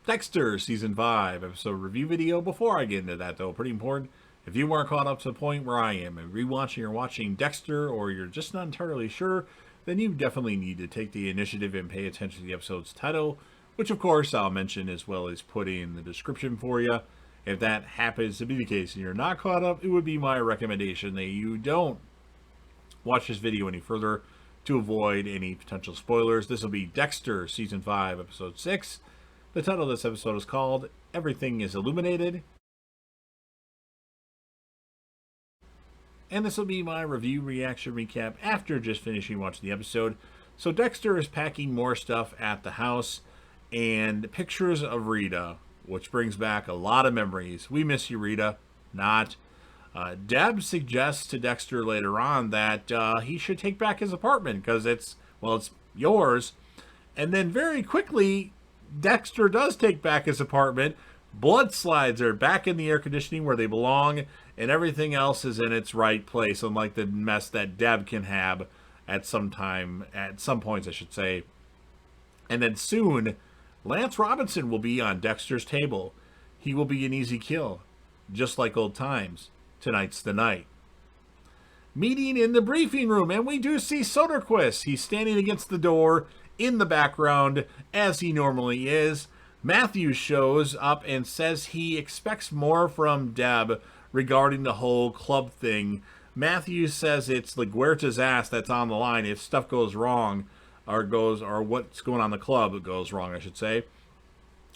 Dexter, Season 5, episode review video. Before I get into that, though, pretty important, if you weren't caught up to the point where I am and rewatching or watching Dexter, or you're just not entirely sure, then you definitely need to take the initiative and pay attention to the episode's title, which of course I'll mention as well as put in the description for you. If that happens to be the case and you're not caught up, it would be my recommendation that you don't watch this video any further to avoid any potential spoilers. This will be Dexter, Season 5, Episode 6. The title of this episode is called Everything is Illuminated. And this will be my review, reaction, recap after just finishing watching the episode. So Dexter is packing more stuff at the house and pictures of Rita, which brings back a lot of memories. We miss you, Rita. Not. Deb suggests to Dexter later on that he should take back his apartment because it's yours. And then very quickly, Dexter does take back his apartment. Blood slides are back in the air conditioning where they belong, and everything else is in its right place, unlike the mess that Deb can have at some points, I should say. And then soon, Lance Robinson will be on Dexter's table. He will be an easy kill, just like old times. Tonight's the night. Meeting in the briefing room, and we do see Soderquist. He's standing against the door in the background, as he normally is. Matthew shows up and says he expects more from Deb regarding the whole club thing. Matthew says it's LaGuerta's ass that's on the line if stuff goes wrong, or what's going on in the club goes wrong, I should say.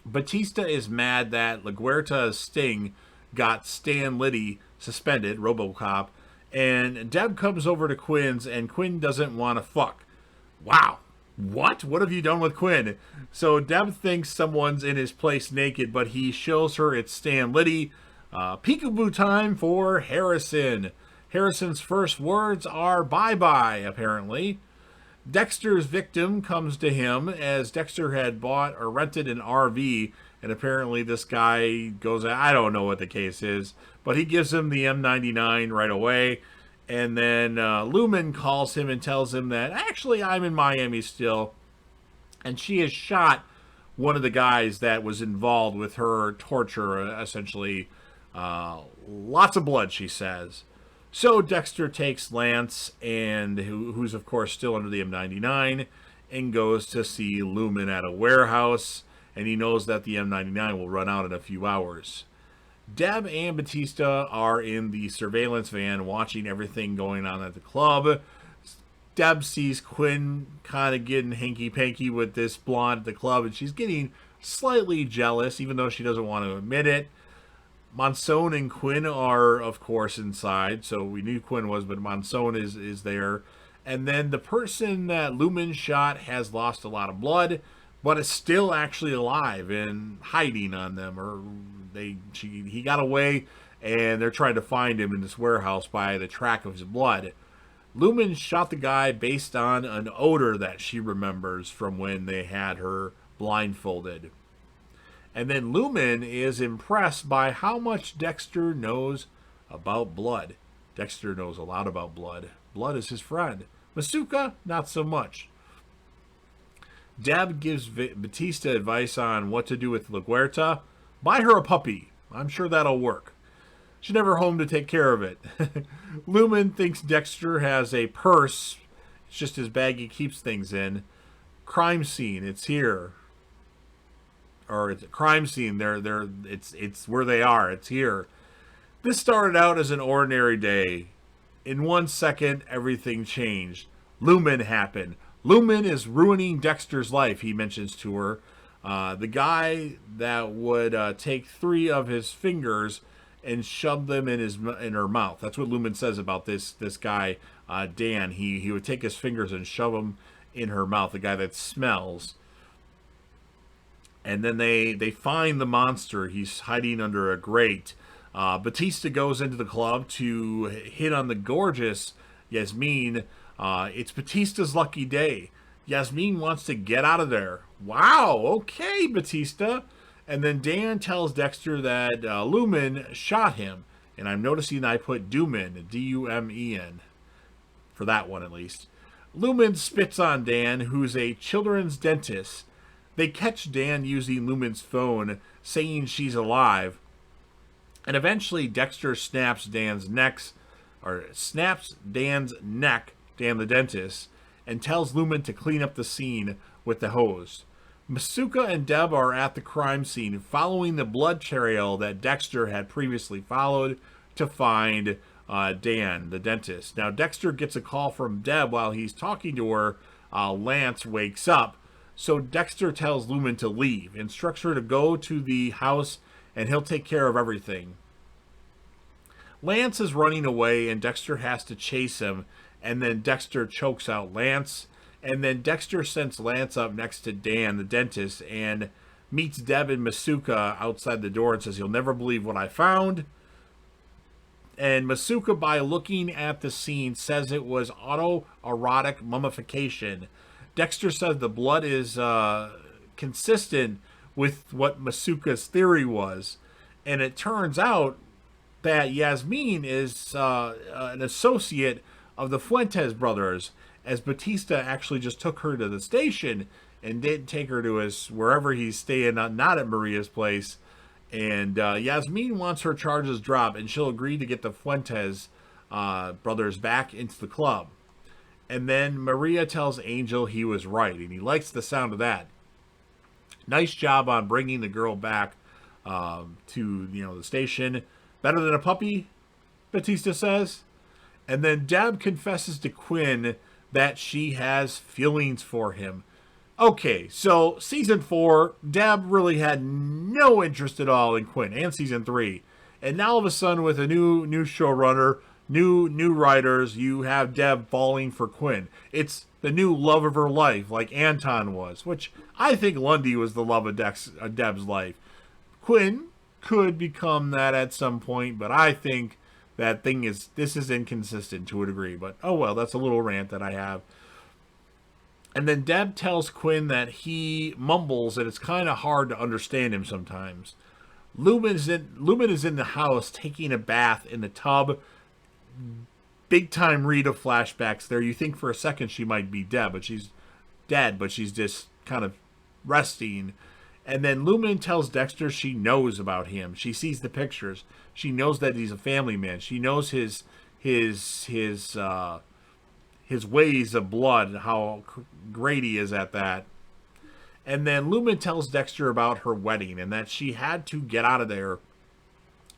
Batista is mad that LaGuerta's sting got Stan Liddy suspended, RoboCop, and Deb comes over to Quinn's, and Quinn doesn't want to fuck. Wow. What have you done with Quinn? So Deb thinks someone's in his place naked, but he shows her it's Stan Liddy. Peekaboo time for Harrison. Harrison's first words are bye-bye, apparently. Dexter's victim comes to him as Dexter had bought or rented an RV, and apparently this guy goes, I don't know what the case is, but he gives him the M99 right away. And then Lumen calls him and tells him that, actually, I'm in Miami still. And she has shot one of the guys that was involved with her torture, essentially. Lots of blood, she says. So Dexter takes Lance, and who's, of course, still under the M99, and goes to see Lumen at a warehouse. And he knows that the M99 will run out in a few hours. Deb and Batista are in the surveillance van watching everything going on at the club. Deb sees Quinn kind of getting hanky-panky with this blonde at the club, and she's getting slightly jealous, even though she doesn't want to admit it. Monson and Quinn are, of course, inside, so we knew Quinn was, but Monson is there. And then the person that Lumen shot has lost a lot of blood, but is still actually alive and hiding on them, or he got away, and they're trying to find him in this warehouse by the track of his blood. Lumen shot the guy based on an odor that she remembers from when they had her blindfolded. And then Lumen is impressed by how much Dexter knows about blood. Dexter knows a lot about blood. Blood is his friend. Masuka, not so much. Deb gives Batista advice on what to do with LaGuerta. Buy her a puppy. I'm sure that'll work. She's never home to take care of it. Lumen thinks Dexter has a purse. It's just his bag he keeps things in. Crime scene. It's here. Or it's a crime scene. It's where they are. It's here. This started out as an ordinary day. In 1 second, everything changed. Lumen happened. Lumen is ruining Dexter's life, he mentions to her. The guy that would take 3 of his fingers and shove them in her mouth. That's what Lumen says about this guy, Dan. He would take his fingers and shove them in her mouth, the guy that smells. And then they find the monster. He's hiding under a grate. Batista goes into the club to hit on the gorgeous Yasmin. It's Batista's lucky day. Yasmin wants to get out of there. Wow, okay, Batista. And then Dan tells Dexter that Lumen shot him. And I'm noticing I put Dumen, D-U-M-E-N, for that one at least. Lumen spits on Dan, who's a children's dentist. They catch Dan using Lumen's phone, saying she's alive. And eventually Dexter snaps Dan's neck, Dan the dentist, and tells Lumen to clean up the scene with the hose. Masuka and Deb are at the crime scene, following the blood trail that Dexter had previously followed to find Dan, the dentist. Now, Dexter gets a call from Deb while he's talking to her. Lance wakes up, so Dexter tells Lumen to leave, instructs her to go to the house, and he'll take care of everything. Lance is running away, and Dexter has to chase him, and then Dexter chokes out Lance. And then Dexter sends Lance up next to Dan, the dentist, and meets Deb and Masuka outside the door and says, "You'll never believe what I found." And Masuka, by looking at the scene, says it was autoerotic mummification. Dexter says the blood is consistent with what Masuka's theory was. And it turns out that Yasmin is an associate of the Fuentes brothers, as Batista actually just took her to the station and didn't take her to wherever he's staying, not at Maria's place. And Yasmin wants her charges dropped, and she'll agree to get the Fuentes brothers back into the club. And then Maria tells Angel he was right, and he likes the sound of that. Nice job on bringing the girl back to the station. Better than a puppy, Batista says. And then Deb confesses to Quinn that she has feelings for him. Okay, so season 4, Deb really had no interest at all in Quinn, and season 3. And now all of a sudden, with a new showrunner, new writers, you have Deb falling for Quinn. It's the new love of her life, like Anton was, which I think Lundy was the love of Deb's life. Quinn could become that at some point, but I think this is inconsistent to a degree. But oh well, that's a little rant that I have. And then Deb tells Quinn that he mumbles and it's kind of hard to understand him sometimes. Lumen is in the house taking a bath in the tub. Big time Rita flashbacks there. You think for a second she might be dead, but she's just kind of resting. And then Lumen tells Dexter she knows about him. She sees the pictures. She knows that he's a family man. She knows his ways of blood, how great he is at that. And then Lumen tells Dexter about her wedding and that she had to get out of there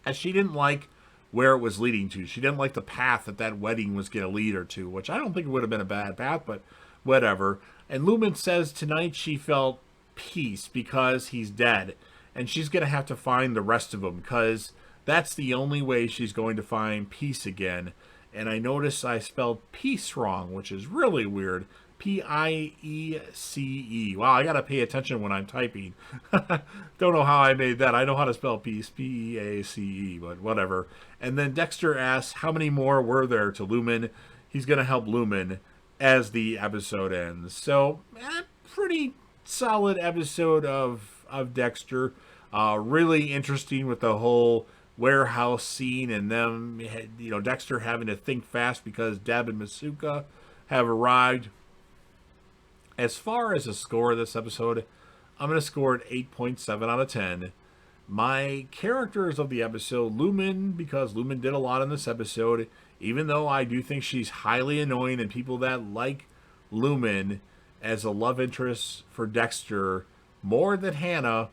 as she didn't like where it was leading to. She didn't like the path that wedding was going to lead her to, which I don't think it would have been a bad path, but whatever. And Lumen says tonight she felt peace because he's dead, and she's going to have to find the rest of them because that's the only way she's going to find peace again. And I notice I spelled peace wrong, which is really weird. P-I-E-C-E. Wow, I got to pay attention when I'm typing. Don't know how I made that. I know how to spell peace, P-E-A-C-E, but whatever. And then Dexter asks how many more were there to Lumen. He's going to help Lumen as the episode ends. So, pretty solid episode of Dexter. Really interesting with the whole warehouse scene and them, Dexter having to think fast because Deb and Masuka have arrived. As far as the score of this episode, I'm going to score it 8.7 out of 10. My characters of the episode, Lumen, because Lumen did a lot in this episode, even though I do think she's highly annoying, and people that like Lumen as a love interest for Dexter more than Hannah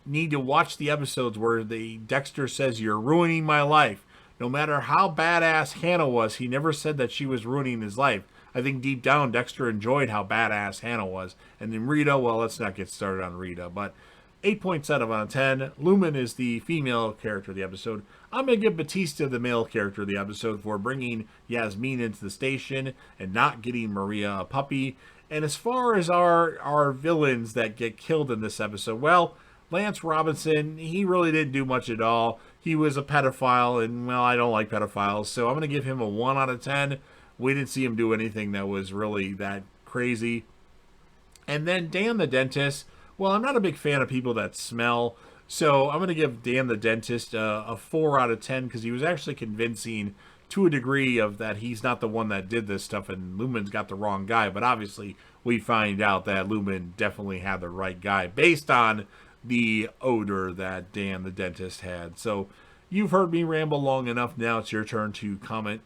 need to watch the episodes where Dexter says, "You're ruining my life." No matter how badass Hannah was, he never said that she was ruining his life. I think deep down Dexter enjoyed how badass Hannah was. And then Rita, well, let's not get started on Rita, but 8.7 out of 10. Lumen is the female character of the episode. I'm going to give Batista the male character of the episode for bringing Yasmin into the station and not getting Maria a puppy. And as far as our villains that get killed in this episode, well, Lance Robinson, he really didn't do much at all. He was a pedophile, and, well, I don't like pedophiles, so I'm going to give him a 1 out of 10. We didn't see him do anything that was really that crazy. And then Dan the dentist, well, I'm not a big fan of people that smell, So I'm going to give Dan the Dentist a 4 out of 10 because he was actually convincing to a degree of that he's not the one that did this stuff and Lumen's got the wrong guy. But obviously we find out that Lumen definitely had the right guy based on the odor that Dan the Dentist had. So you've heard me ramble long enough. Now it's your turn to comment.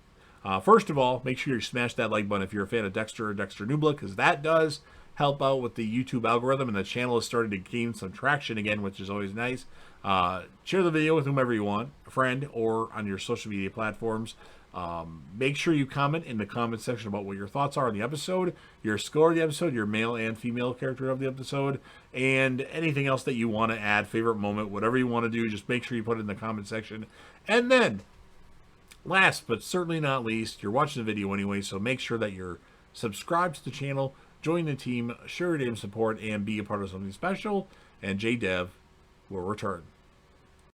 First of all, make sure you smash that like button if you're a fan of Dexter or Dexter Nubla, because that does help out with the YouTube algorithm, and the channel is starting to gain some traction again, which is always nice. Share the video with whomever you want, a friend, or on your social media platforms. Make sure you comment in the comment section about what your thoughts are on the episode, your score of the episode, your male and female character of the episode, and anything else that you want to add, favorite moment, whatever you want to do, just make sure you put it in the comment section. And then, last but certainly not least, you're watching the video anyway, so make sure that you're subscribed to the channel, join the team, share your damn support, and be a part of something special. And JDev will return.